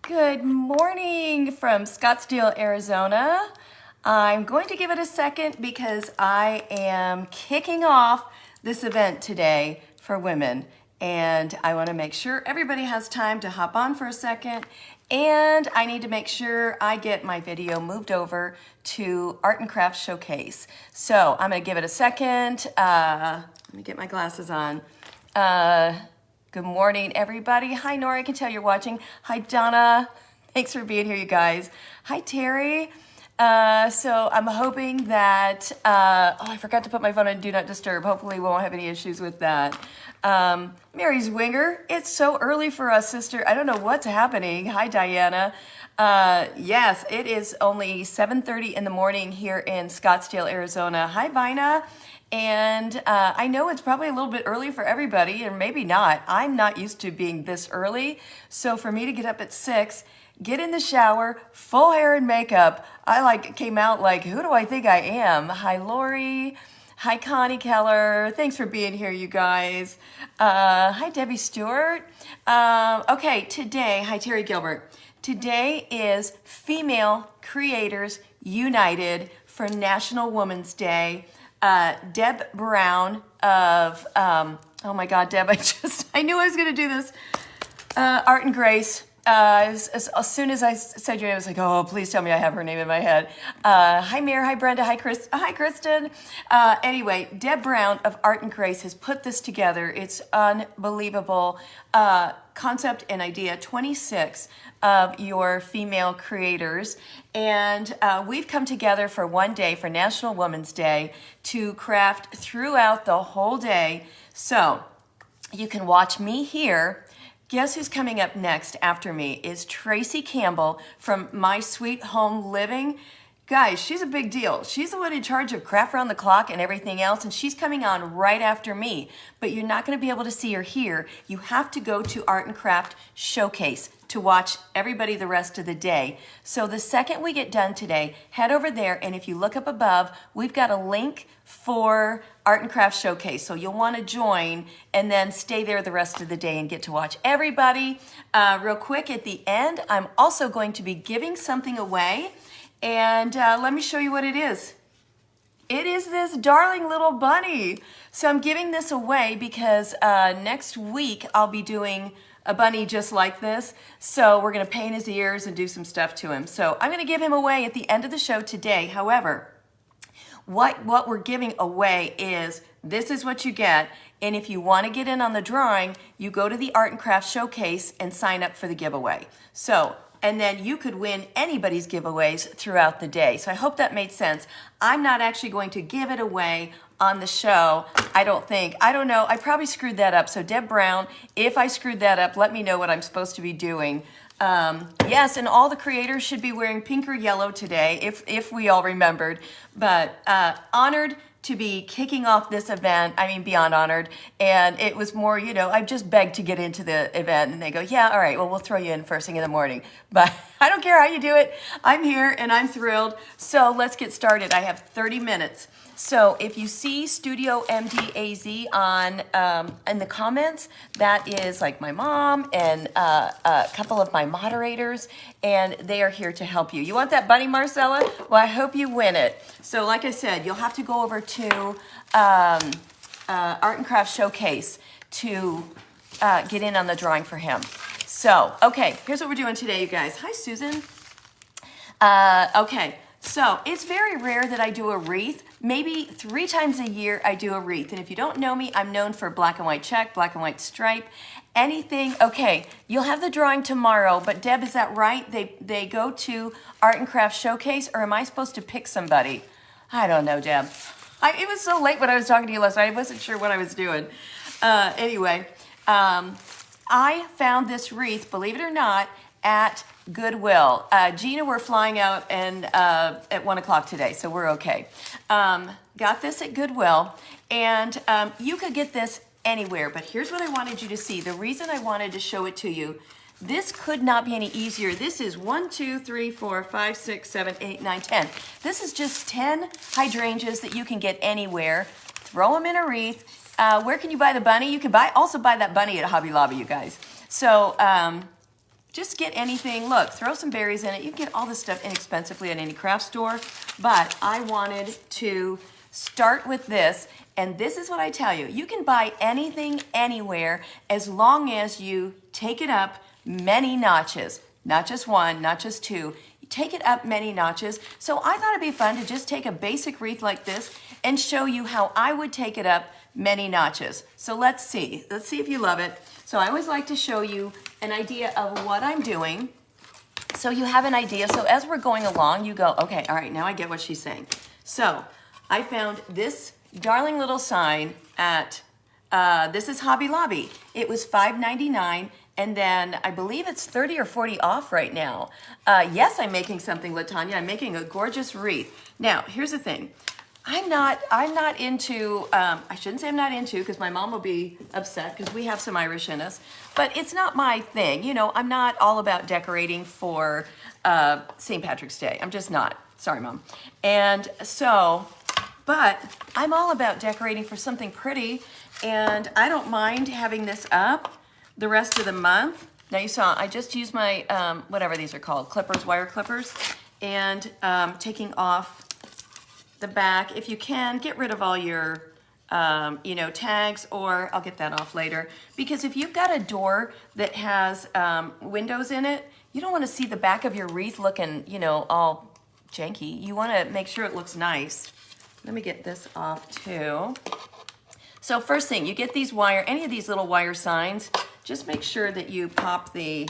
Good morning from Scottsdale, Arizona. I'm going to give it a second because I am kicking off this event today for women. And I want to make sure everybody has time to hop on for a second. And I need to make sure I get my video moved over to Art and Craft Showcase. So I'm going to give it a second. Let me get my glasses on. Good morning, everybody. Hi, Nora. I can tell you're watching. Hi, Donna. Thanks for being here, you guys. Hi, Terry. So I'm hoping that, I forgot to put my phone on Do Not Disturb. Hopefully we won't have any issues with that. Mary's Winger, it's so early for us, sister. I don't know what's happening. Hi, Diana. Yes, it is only 7:30 in the morning here in Scottsdale, Arizona. Hi, Vina. And I know it's probably a little bit early for everybody, or maybe not. I'm not used to being this early. So for me to get up at 6, get in the shower, full hair and makeup, I came out like, who do I think I am? Hi, Lori. Hi, Connie Keller. Thanks for being here, you guys. Hi, Debbie Stewart. Okay, today, hi, Terry Gilbert. Today is Female Creators United for National Women's Day. Deb Brown of, oh my God, Deb, I knew I was going to do this. Art and Grace. As soon as I said your name, I was like, oh, please tell me I have her name in my head. Hi, Mayor. Hi, Brenda. Hi, Kristen. Anyway, Deb Brown of Art and Grace has put this together. It's unbelievable. Concept and idea 26 of your female creators. And we've come together for one day, for National Women's Day, to craft throughout the whole day. So you can watch me here. Guess who's coming up next after me is Tracy Campbell from My Sweet Home Living. Guys, she's a big deal. She's the one in charge of Craft Around the Clock and everything else, and she's coming on right after me. But you're not going to be able to see her here. You have to go to Art and Craft Showcase to watch everybody the rest of the day. So the second we get done today, head over there, and if you look up above, we've got a link for Art and Craft Showcase. So you'll want to join and then stay there the rest of the day and get to watch everybody. Real quick at the end, I'm also going to be giving something away. And let me show you what it is. It is this darling little bunny. So I'm giving this away because next week I'll be doing a bunny just like this. So we're going to paint his ears and do some stuff to him. So I'm going to give him away at the end of the show today. However, what we're giving away is this is what you get. And if you want to get in on the drawing, you go to the Art and Craft Showcase and sign up for the giveaway. So and then you could win anybody's giveaways throughout the day. So I hope that made sense. I'm not actually going to give it away on the show, I don't think. I don't know, I probably screwed that up. So Deb Brown, if I screwed that up, let me know what I'm supposed to be doing. Yes, and all the creators should be wearing pink or yellow today, if we all remembered. But honored to be kicking off this event. I mean, beyond honored. And it was more, I just begged to get into the event. And they go, yeah, all right, well, we'll throw you in first thing in the morning. But I don't care how you do it. I'm here and I'm thrilled. So let's get started. I have 30 minutes. So if you see Studio MDAZ on in the comments, that is like my mom and a couple of my moderators, and they are here to help you. You want that bunny, Marcella? Well, I hope you win it. So like I said, you'll have to go over to Art and Craft Showcase to get in on the drawing for him. So, okay, here's what we're doing today, you guys. Hi, Susan. Okay. So it's very rare that I do a wreath. Maybe 3 times a year I do a wreath. And if you don't know me, I'm known for black and white check, black and white stripe, anything. Okay, you'll have the drawing tomorrow, but Deb, is that right? They go to Art and Craft Showcase, or am I supposed to pick somebody? I don't know, Deb. It was so late when I was talking to you last night. I wasn't sure what I was doing. Anyway, I found this wreath, believe it or not, at Goodwill. Gina, we're flying out and at 1 o'clock today, so we're okay. Got this at Goodwill, and you could get this anywhere, but here's what I wanted you to see. The reason I wanted to show it to you, this could not be any easier. This is 1, 2, 3, 4, 5, 6, 7, 8, 9, 10. This is just 10 hydrangeas that you can get anywhere. Throw them in a wreath. Where can you buy the bunny? You can also buy that bunny at Hobby Lobby, you guys. So just get anything. Look, throw some berries in it. You can get all this stuff inexpensively at any craft store, but I wanted to start with this, and this is what I tell you. You can buy anything anywhere as long as you take it up many notches. Not just one, not just two. You take it up many notches. So I thought it'd be fun to just take a basic wreath like this and show you how I would take it up many notches. So let's see. Let's see if you love it. So I always like to show you an idea of what I'm doing, so you have an idea. So as we're going along, you go, okay, all right, now I get what she's saying. So I found this darling little sign at, this is Hobby Lobby. It was $5.99, and then I believe it's 30 or 40 off right now. Yes, I'm making something, LaTanya. I'm making a gorgeous wreath. Now, here's the thing. I'm not into, I shouldn't say I'm not into, because my mom will be upset because we have some Irish in us, but it's not my thing. You know, I'm not all about decorating for St. Patrick's Day. I'm just not. Sorry, Mom. And so, but I'm all about decorating for something pretty, and I don't mind having this up the rest of the month. Now you saw, I just used my, whatever these are called, clippers, wire clippers, and taking off the back. If you can, get rid of all your, you know, tags, or I'll get that off later. Because if you've got a door that has windows in it, you don't want to see the back of your wreath looking, you know, all janky. You want to make sure it looks nice. Let me get this off too. So first thing, you get these wire, any of these little wire signs, just make sure that you pop the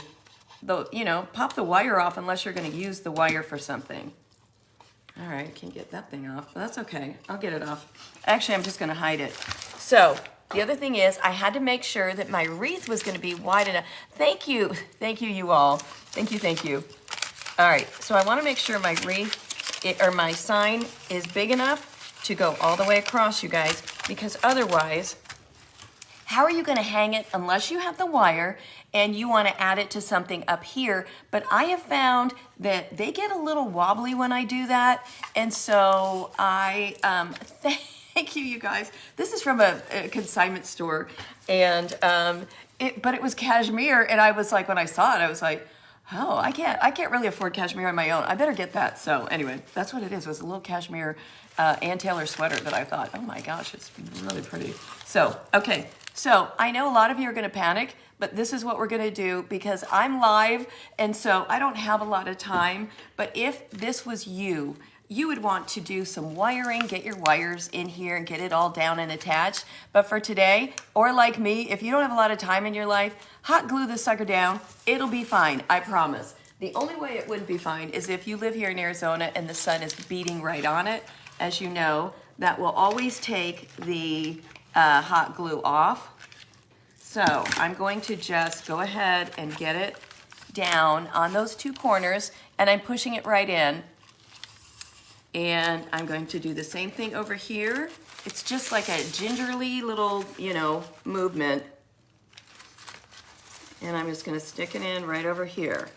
you know, pop the wire off unless you're going to use the wire for something. All right, can't get that thing off, but that's okay. I'll get it off. Actually, I'm just gonna hide it. So the other thing is I had to make sure that my wreath was gonna be wide enough. Thank you, you all. Thank you. All right, so I wanna make sure my wreath, or my sign is big enough to go all the way across, you guys, because otherwise, how are you gonna hang it unless you have the wire and you wanna add it to something up here? But I have found that they get a little wobbly when I do that. And so I, thank you guys. This is from a consignment store, and but it was cashmere, and I was like, when I saw it, I was like, oh, I can't really afford cashmere on my own. I better get that. So anyway, that's what it is. It was a little cashmere Ann Taylor sweater that I thought, oh my gosh, it's really pretty. So, okay. So I know a lot of you are going to panic, but this is what we're going to do because I'm live, and so I don't have a lot of time. But if this was you, you would want to do some wiring, get your wires in here and get it all down and attached. But for today, or like me, if you don't have a lot of time in your life, hot glue this sucker down. It'll be fine, I promise. The only way it wouldn't be fine is if you live here in Arizona and the sun is beating right on it. As you know, that will always take the hot glue off. So I'm going to just go ahead and get it down on those two corners, and I'm pushing it right in. And I'm going to do the same thing over here. It's just like a gingerly little, you know, movement. And I'm just gonna stick it in right over here.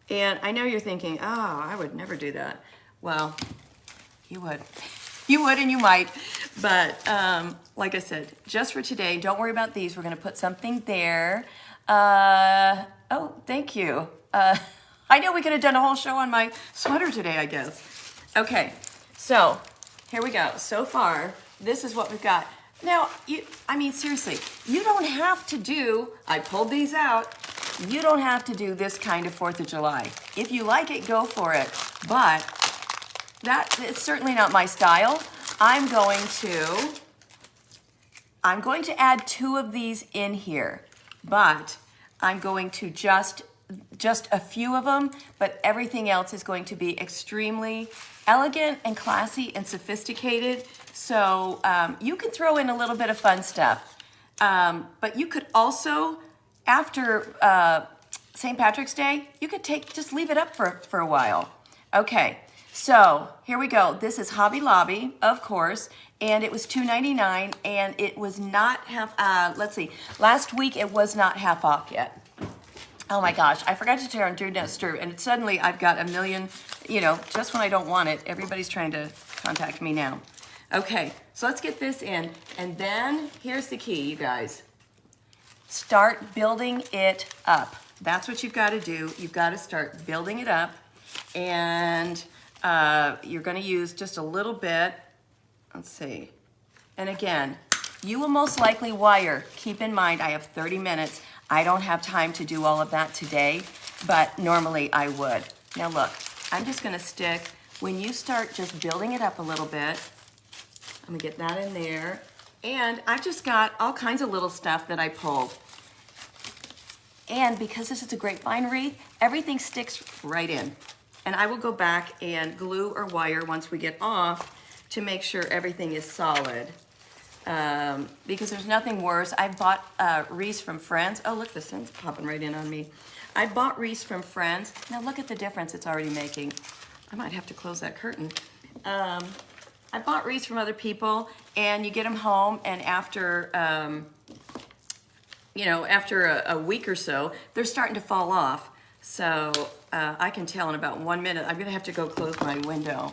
And I know you're thinking, oh, I would never do that. Well, you would. You would and you might, but like I said, just for today, don't worry about these. We're gonna put something there. Oh, thank you. I know we could have done a whole show on my sweater today, I guess. Okay, so here we go. So far, this is what we've got. Now, I mean, seriously, you don't have to do, I pulled these out, you don't have to do this kind of 4th of July. If you like it, go for it, but it's certainly not my style. I'm going to add 2 of these in here, but I'm going to just a few of them, but everything else is going to be extremely elegant and classy and sophisticated. So you can throw in a little bit of fun stuff, but you could also, after St. Patrick's Day, you could just leave it up for a while. Okay. So here we go. This is Hobby Lobby, of course, and it was $2.99, and it was not half, let's see, last week it was not half off yet. Oh my gosh, I forgot to turn Do Not Disturb, and suddenly I've got a million, you know, just when I don't want it, everybody's trying to contact me now. Okay, so let's get this in, and then here's the key, you guys. Start building it up. that's what you've got to do. You've got to start building it up, and you're going to use just a little bit. Let's see. And again, you will most likely wire. Keep in mind, I have 30 minutes. I don't have time to do all of that today, but normally I would. Now look, I'm just going to stick, when you start just building it up a little bit, I'm going to get that in there. And I've just got all kinds of little stuff that I pulled. And because this is a grapevine wreath, everything sticks right in. And I will go back and glue or wire once we get off to make sure everything is solid. Because there's nothing worse. I bought wreaths from friends. Oh, look, the sun's popping right in on me. I bought wreaths from friends. Now look at the difference it's already making. I might have to close that curtain. I bought wreaths from other people, and you get them home, and after, after a week or so, they're starting to fall off. So I can tell in about 1 minute. I'm gonna have to go close my window.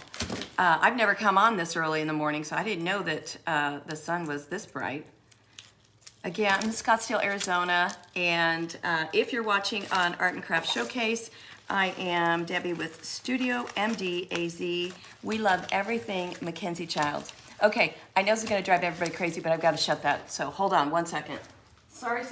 I've never come on this early in the morning, so I didn't know that the sun was this bright. Again, I'm in Scottsdale, Arizona, and if you're watching on Art and Craft Showcase, I am Debbie with Studio MD AZ. We love everything Mackenzie Childs. Okay, I know this is gonna drive everybody crazy, but I've gotta shut that, so hold on 1 second. Sorry.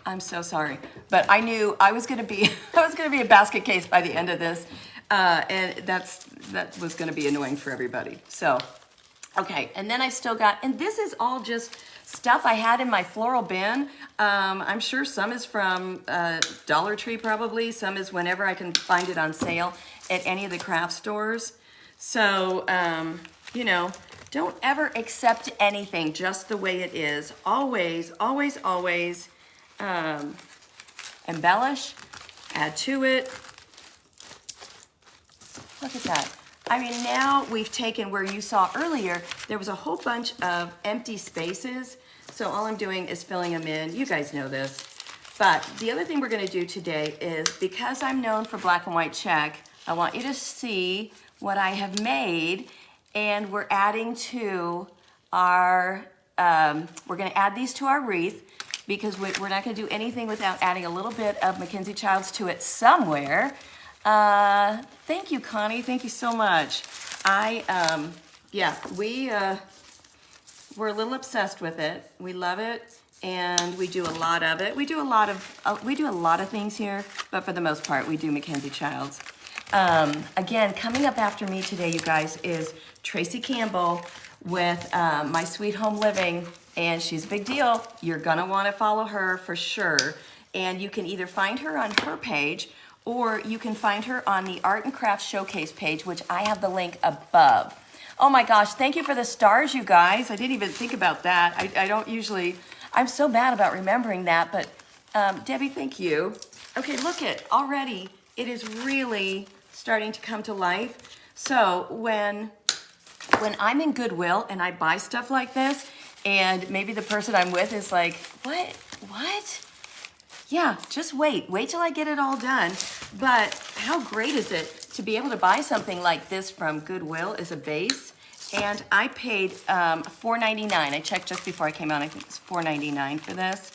I'm so sorry, but I knew I was going to be a basket case by the end of this, and that was going to be annoying for everybody. So, okay, and then I still got, and this is all just stuff I had in my floral bin. I'm sure some is from Dollar Tree probably. Some is whenever I can find it on sale at any of the craft stores. So, don't ever accept anything just the way it is. Always embellish, add to it. Look at that. I mean, now we've taken where you saw earlier, there was a whole bunch of empty spaces. So all I'm doing is filling them in. You guys know this. But the other thing we're gonna do today is, because I'm known for black and white check, I want you to see what I have made, and we're adding to our, we're gonna add these to our wreath, because we're not gonna do anything without adding a little bit of Mackenzie Childs to it somewhere. Thank you, Connie, thank you so much. We're a little obsessed with it. We love it, and we do a lot of it. We do a lot of things here, but for the most part, we do Mackenzie Childs. Again, coming up after me today, you guys, is Tracy Campbell with My Sweet Home Living, and she's a big deal. You're gonna wanna follow her for sure. And you can either find her on her page, or you can find her on the Art and Craft Showcase page, which I have the link above. Oh my gosh, thank you for the stars, you guys. I didn't even think about that. I don't usually, I'm so bad about remembering that, but Debbie, thank you. Okay, look it, already it is really starting to come to life. So when I'm in Goodwill and I buy stuff like this, and maybe the person I'm with is like, what? Yeah, just wait till I get it all done. But how great is it to be able to buy something like this from Goodwill as a base? And I paid $4.99. I checked just before I came out. I think it's $4.99 for this.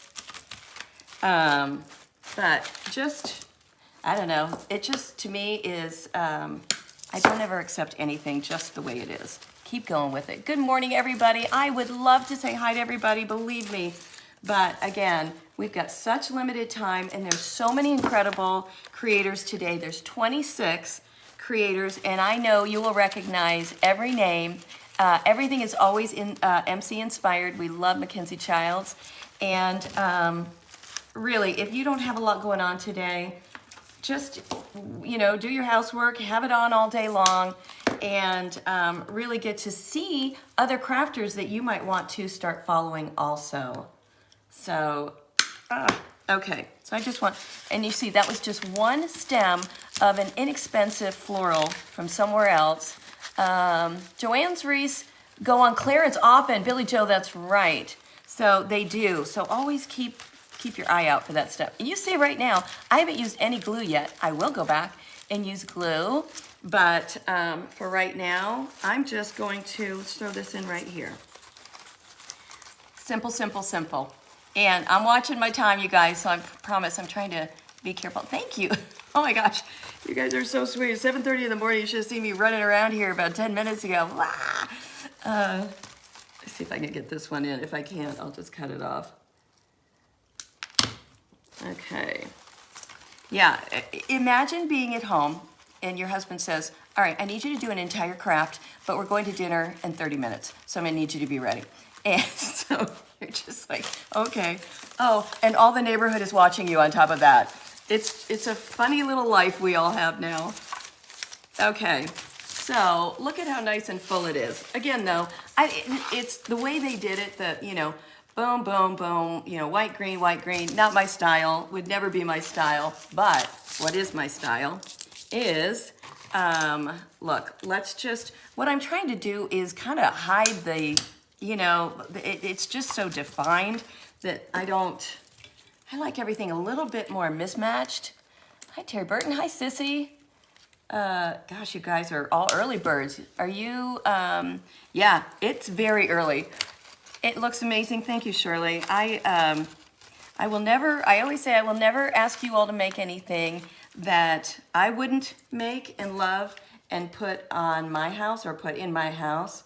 But just, I don't know. It just, to me, is, I don't ever accept anything just the way it is. Keep going with it. Good morning, everybody. I would love to say hi to everybody, believe me. But again, we've got such limited time, and there's so many incredible creators today. There's 26 creators, and I know you will recognize every name. Everything is always MC inspired. We love Mackenzie Childs. And really, if you don't have a lot going on today, just, do your housework, have it on all day long, and really get to see other crafters that you might want to start following also. So, okay, so I just want, and you see that was just one stem of an inexpensive floral from somewhere else. Joanne's wreaths go on clearance often. Billy Joe, that's right. So they do. So always keep keep your eye out for that stuff. And you see right now, I haven't used any glue yet. I will go back and use glue, but for right now, I'm just going to, let's throw this in right here. Simple, simple, simple. And I'm watching my time, you guys, so I promise I'm trying to be careful. Thank you. Oh my gosh, you guys are so sweet. It's 7:30 in the morning. You should have seen me running around here about 10 minutes ago. Let's see if I can get this one in. If I can't, I'll just cut it off. Okay. Yeah, imagine being at home and your husband says, all right, I need you to do an entire craft, but we're going to dinner in 30 minutes, so I'm gonna need you to be ready. And so you're just like, okay. Oh, and all the neighborhood is watching you on top of that. It's a funny little life we all have now. Okay, so look at how nice and full it is. Again, though, it's the way they did it, that, you know, boom, boom, boom, you know, white, green, not my style, would never be my style. But what is my style is, look, let's just, what I'm trying to do is kind of hide the, you know, it's just so defined that I like everything a little bit more mismatched. Hi, Terry Burton. Hi, Sissy. Gosh, you guys are all early birds. Are you, yeah, it's very early. It looks amazing. Thank you, Shirley. I always say I will never ask you all to make anything that I wouldn't make and love and put on my house or put in my house.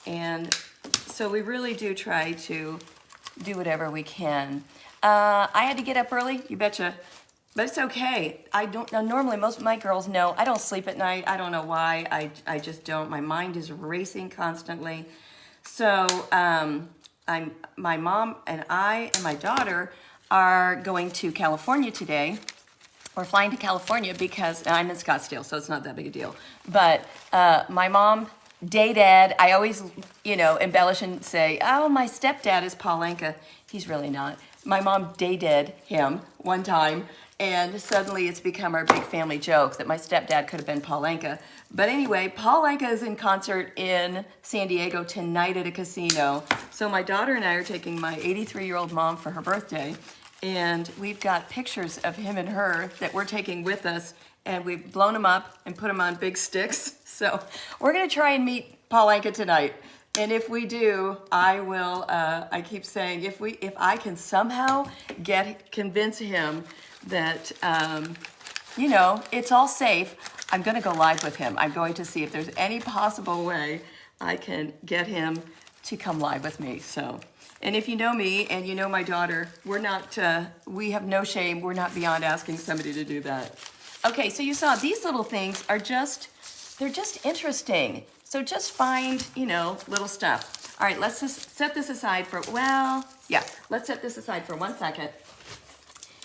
And so we really do try to do whatever we can. I had to get up early, you betcha, but it's okay. I don't know, normally most of my girls know I don't sleep at night. I don't know why, I just don't. My mind is racing constantly. So my mom and I and my daughter are going to California today. We're flying to California because I'm in Scottsdale, so it's not that big a deal. But my mom, dad, I always, you know, embellish and say, oh, my stepdad is Paul Anka. He's really not. My mom dated him one time, and suddenly it's become our big family joke that my stepdad could have been Paul Anka. But anyway, Paul Anka is in concert in San Diego tonight at a casino. So my daughter and I are taking my 83-year-old mom for her birthday, and we've got pictures of him and her that we're taking with us, and we've blown them up and put them on big sticks. So we're gonna try and meet Paul Anka tonight. And if we do, I will, I keep saying, if I can somehow convince him that, you know, it's all safe, I'm gonna go live with him. I'm going to see if there's any possible way I can get him to come live with me, so. And if you know me and you know my daughter, we're not, we have no shame, we're not beyond asking somebody to do that. Okay, so you saw these little things are they're just interesting. So just find, you know, little stuff. All right, let's just set this aside for, well, yeah, let's set this aside for 1 second.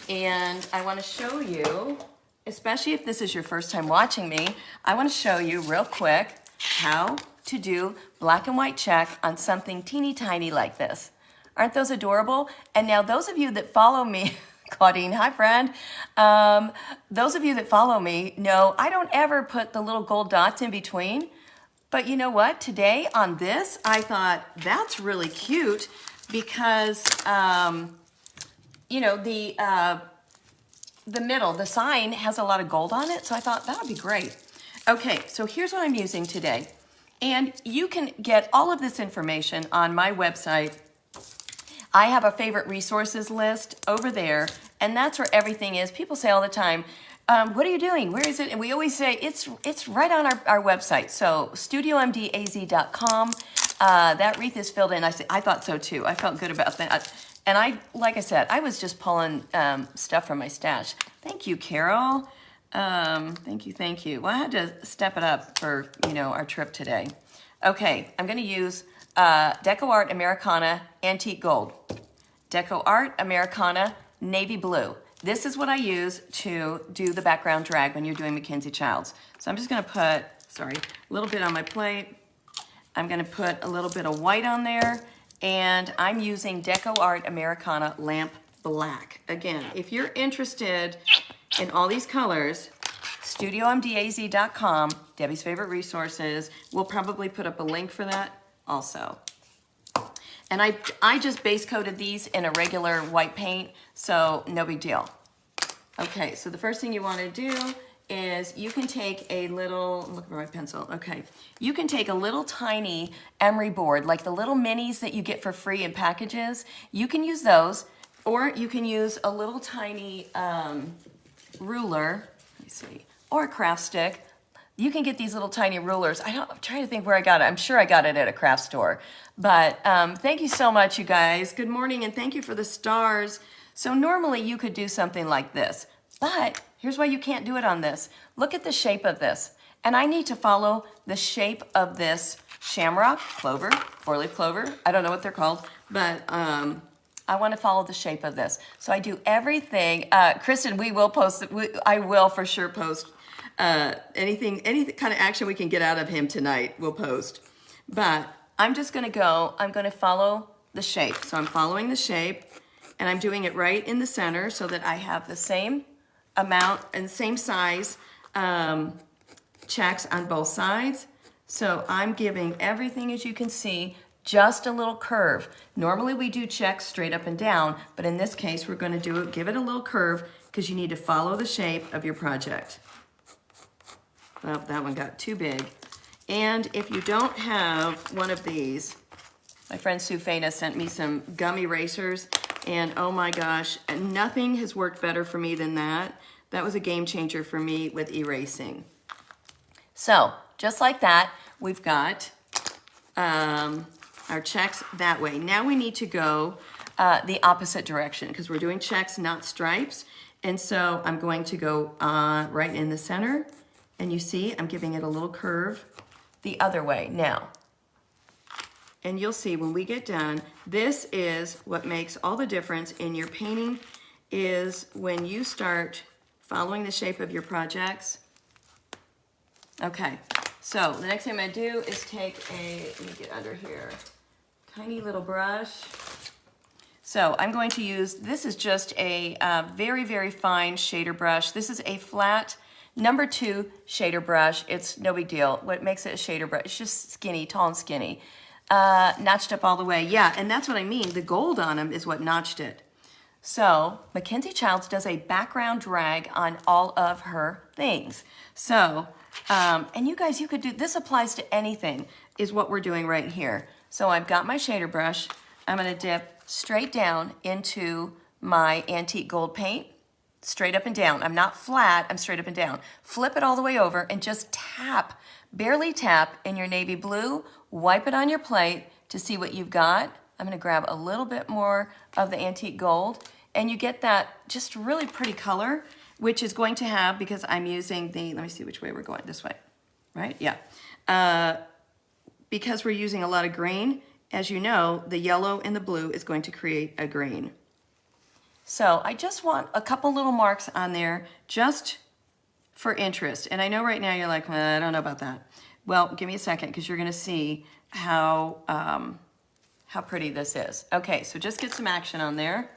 And I want to show you, especially if this is your first time watching me, I want to show you real quick how to do black and white check on something teeny tiny like this. Aren't those adorable? And now those of you that follow me, Claudine, hi friend. Those of you that follow me know I don't ever put the little gold dots in between. But you know what? Today on this, I thought that's really cute because, you know, the middle, the sign has a lot of gold on it. So I thought that would be great. Okay, so here's what I'm using today. And you can get all of this information on my website. I have a favorite resources list over there, and that's where everything is. People say all the time, what are you doing? Where is it? And we always say it's right on our website. So studiomdaz.com. That wreath is filled in. I thought so too. I felt good about that. And like I said, I was just pulling stuff from my stash. Thank you, Carol. Thank you. Well, I had to step it up for, you know, our trip today. Okay, I'm going to use Deco Art Americana Antique Gold. Deco Art Americana Navy Blue. This is what I use to do the background drag when you're doing Mackenzie Childs. So I'm just going to put, a little bit on my plate. I'm going to put a little bit of white on there. And I'm using Deco Art Americana Lamp Black. Again, if you're interested in all these colors, studiomdaz.com, Debbie's Favorite Resources. We'll probably put up a link for that also. And I just base coated these in a regular white paint, so no big deal. Okay, so the first thing you want to do is you can take a little, look at my pencil, okay. You can take a little tiny emery board, like the little minis that you get for free in packages. You can use those, or you can use a little tiny ruler, let me see, or a craft stick. You can get these little tiny rulers. I'm trying to think where I got it. I'm sure I got it at a craft store. But thank you so much, you guys. Good morning, and thank you for the stars. So normally you could do something like this, but here's why you can't do it on this. Look at the shape of this. And I need to follow the shape of this shamrock, clover, four-leaf clover. I don't know what they're called, but I want to follow the shape of this. So I do everything. Kristen, we will post, I will for sure post any kind of action we can get out of him tonight, we'll post. But I'm just gonna go, I'm gonna follow the shape. So I'm following the shape, and I'm doing it right in the center so that I have the same amount and same size checks on both sides. So I'm giving everything, as you can see, just a little curve. Normally we do checks straight up and down, but in this case we're gonna give it a little curve because you need to follow the shape of your project. Well, that one got too big. And if you don't have one of these, my friend Sue Faina sent me some gum erasers, and oh my gosh, nothing has worked better for me than that. That was a game changer for me with erasing. So, just like that, we've got our checks that way. Now we need to go the opposite direction because we're doing checks, not stripes. And so I'm going to go right in the center. And you see, I'm giving it a little curve the other way now. And you'll see when we get done, this is what makes all the difference in your painting, is when you start following the shape of your projects. Okay, so the next thing I'm gonna do is take let me get under here, tiny little brush. So I'm going to use, this is just a very, very fine shader brush. This is a flat number 2 shader brush. It's no big deal. What makes it a shader brush? It's just skinny, tall and skinny. Notched up all the way. Yeah, and that's what I mean. The gold on them is what notched it. So Mackenzie Childs does a background drag on all of her things. So, and you guys, you could do, this applies to anything, is what we're doing right here. So I've got my shader brush. I'm gonna dip straight down into my antique gold paint. Straight up and down. I'm not flat, I'm straight up and down. Flip it all the way over and just tap, barely tap in your navy blue, wipe it on your plate to see what you've got. I'm gonna grab a little bit more of the antique gold, and you get that just really pretty color, which is going to have, because I'm using the, let me see which way we're going, this way, right? Yeah. Because we're using a lot of green, as you know, the yellow and the blue is going to create a green. So I just want a couple little marks on there just for interest. And I know right now you're like, well, I don't know about that. Well, give me a second because you're gonna see how pretty this is. Okay, so just get some action on there.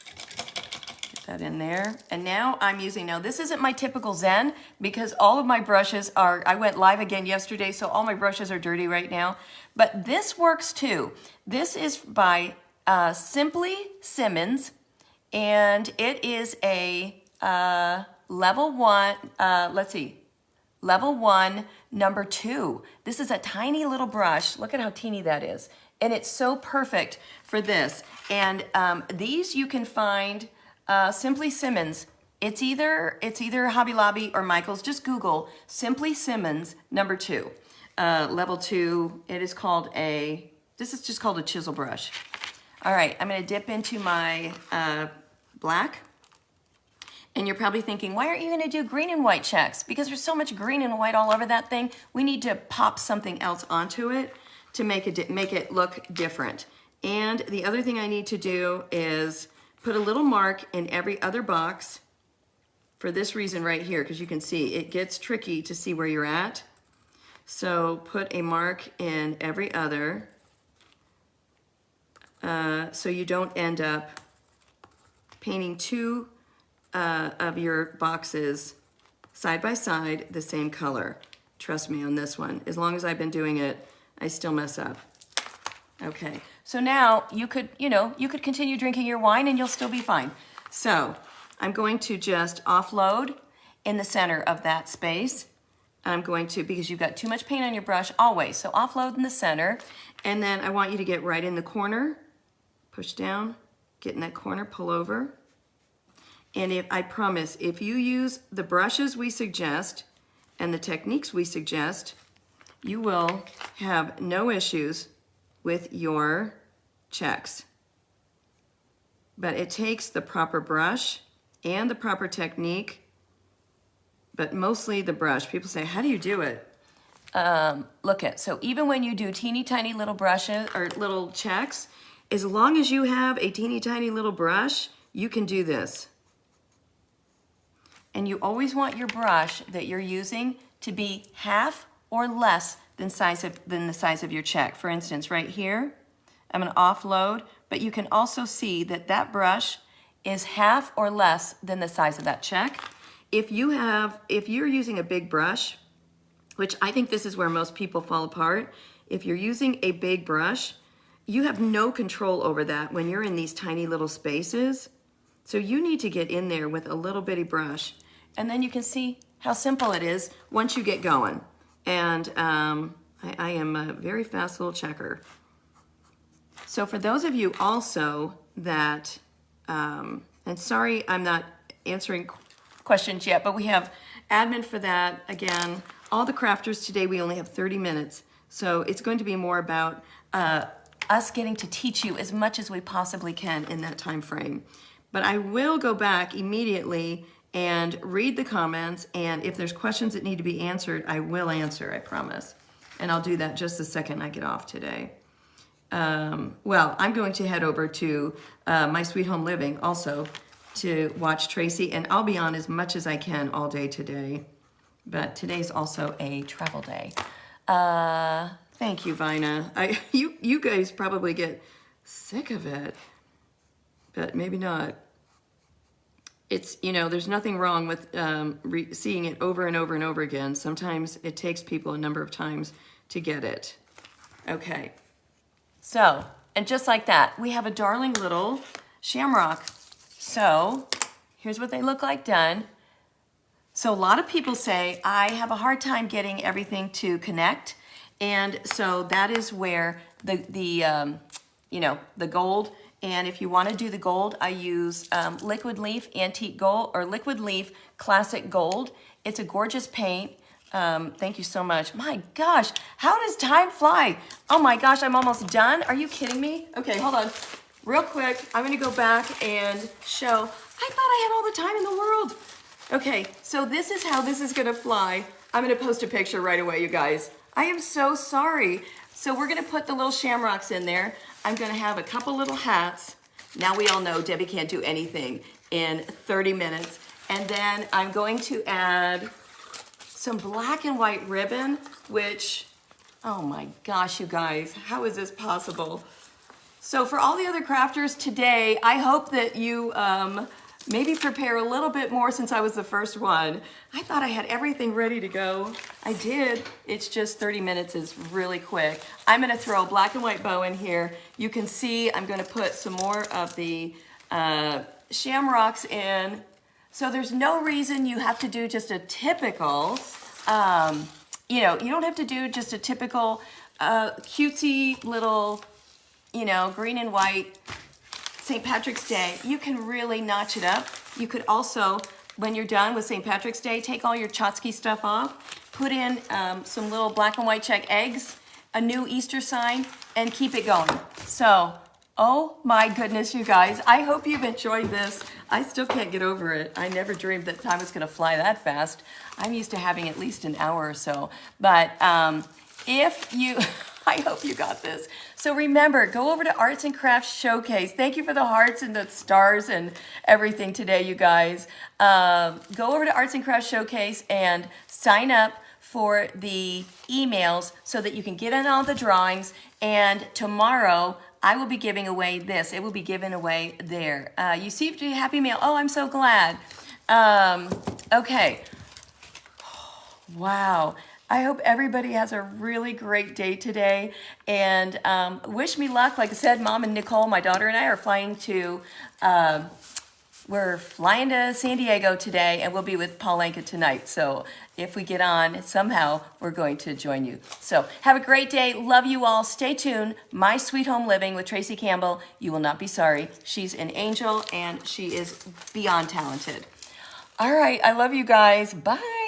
Get that in there. And now I'm using, now this isn't my typical Zen because all of my brushes are, I went live again yesterday, so all my brushes are dirty right now. But this works too. This is by Simply Simmons. And it is a level 1, let's see, level 1, number 2. This is a tiny little brush. Look at how teeny that is. And it's so perfect for this. And these you can find Simply Simmons. It's either Hobby Lobby or Michael's. Just Google Simply Simmons number 2. Level 2, it is called this is just called a chisel brush. All right, I'm gonna dip into my black. And you're probably thinking, why aren't you gonna do green and white checks? Because there's so much green and white all over that thing. We need to pop something else onto it to make it look different. And the other thing I need to do is put a little mark in every other box for this reason right here, because you can see it gets tricky to see where you're at. So put a mark in every other so you don't end up painting 2 of your boxes side by side the same color. Trust me on this one. As long as I've been doing it, I still mess up. Okay, So now you could, you could continue drinking your wine and you'll still be fine. So I'm going to just offload in the center of that space. I'm going to, because you've got too much paint on your brush always, so offload in the center. And then I want you to get right in the corner, push down, get in that corner, pull over. And I promise, if you use the brushes we suggest and the techniques we suggest, you will have no issues with your checks. But it takes the proper brush and the proper technique, but mostly the brush. People say, how do you do it? So even when you do teeny tiny little brushes or little checks, as long as you have a teeny tiny little brush, you can do this. And you always want your brush that you're using to be half or less than the size of your check. For instance, right here, I'm going to offload, but you can also see that that brush is half or less than the size of that check. If you're using a big brush, which I think this is where most people fall apart, if you're using a big brush, you have no control over that when you're in these tiny little spaces. So you need to get in there with a little bitty brush, and then you can see how simple it is once you get going. And I am a very fast little checker. So for those of you also that, and sorry I'm not answering questions yet, but we have admin for that. Again, all the crafters today, we only have 30 minutes. So it's going to be more about us getting to teach you as much as we possibly can in that time frame. But I will go back immediately and read the comments, and if there's questions that need to be answered, I will answer, I promise. And I'll do that just the second I get off today. Well, I'm going to head over to My Sweet Home Living also to watch Tracy, and I'll be on as much as I can all day today. But today's also a travel day. Thank you, Vina. You guys probably get sick of it, but maybe not. It's, there's nothing wrong with seeing it over and over and over again. Sometimes it takes people a number of times to get it. Okay. So, and just like that, we have a darling little shamrock. So, here's what they look like done. So a lot of people say, I have a hard time getting everything to connect. And so that is where the gold, and if you want to do the gold, I use Liquid Leaf Antique Gold or Liquid Leaf Classic Gold. It's a gorgeous paint. Thank you so much. My gosh, how does time fly? Oh my gosh, I'm almost done. Are you kidding me? Okay, hold on. Real quick, I'm going to go back and show. I thought I had all the time in the world. Okay, so this is how this is going to fly. I'm going to post a picture right away, you guys. I am so sorry. So we're going to put the little shamrocks in there. I'm going to have a couple little hats. Now we all know Debbie can't do anything in 30 minutes. And then I'm going to add some black and white ribbon, which, oh my gosh, you guys, how is this possible? So for all the other crafters today, I hope that you maybe prepare a little bit more since I was the first one. I thought I had everything ready to go. I did. It's just 30 minutes is really quick. I'm going to throw a black and white bow in here. You can see I'm going to put some more of the shamrocks in. So there's no reason you have to do just a typical, you don't have to do just a typical cutesy little, green and white St. Patrick's Day. You can really notch it up. You could also, when you're done with St. Patrick's Day, take all your Chotsky stuff off, put in some little black and white check eggs, a new Easter sign, and keep it going. So, oh my goodness, you guys. I hope you've enjoyed this. I still can't get over it. I never dreamed that time was going to fly that fast. I'm used to having at least an hour or so. But if you... I hope you got this. So remember, go over to Arts and Crafts Showcase. Thank you for the hearts and the stars and everything today, you guys. Go over to Arts and Crafts Showcase and sign up for the emails so that you can get in all the drawings. And tomorrow, I will be giving away this. It will be given away there. You see a happy mail. Oh, I'm so glad. Okay. Wow. I hope everybody has a really great day today, and wish me luck. Like I said, Mom and Nicole, my daughter and I are flying to, we're flying to San Diego today, and we'll be with Paul Anka tonight. So if we get on somehow, we're going to join you. So have a great day. Love you all. Stay tuned. My Sweet Home Living with Tracy Campbell. You will not be sorry. She's an angel, and she is beyond talented. All right. I love you guys. Bye.